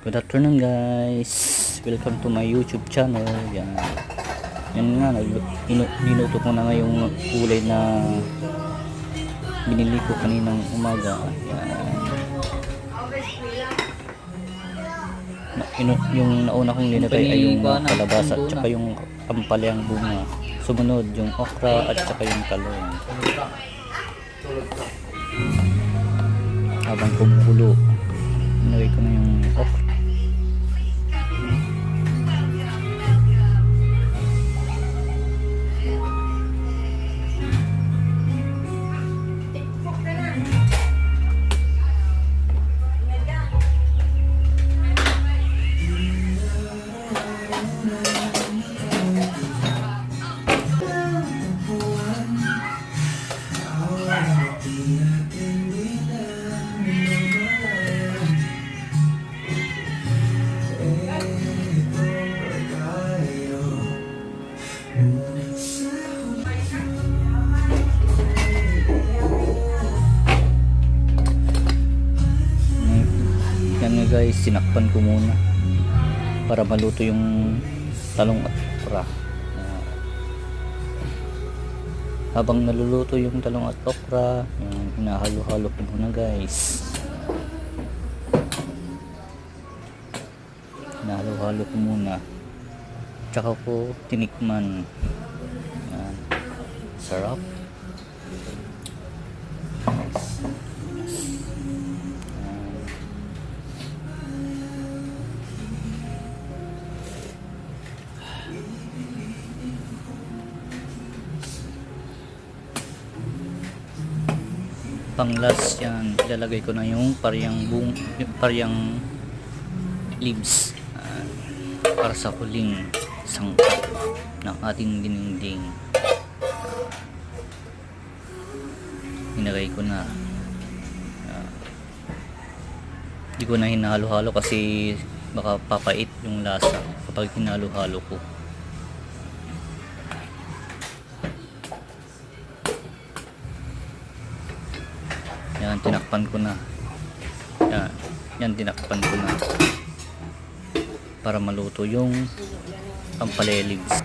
Good afternoon guys, welcome to my YouTube channel. Yan nga, niluto ko na ngayong kulay na binili ko kaninang umaga. Yung nauna kong linagay ay yung kalabasa at saka yung ampalaya bunga. Sumunod yung okra at saka yung talong. Habang kumukulo, nilagay ko na yung okra. Yan nga guys, sinakpan ko muna para maluto yung talong at okra. Habang naluluto yung talong at okra, hinahalo-halo ko muna guys. Hinahalo-halo ko muna, tsaka ko tinikman. Yan. Sarap. Panglas yan, ilalagay ko na yung paryang leaves para sa huling sangkap ng ating dinding. Hinagay ko na. Hindi ko na hinahalo-halo kasi baka papait yung lasa kapag hinalo-halo ko. Yan, tinakpan ko na. Yan, tinakpan ko na para maluto yung ampalaya leaves.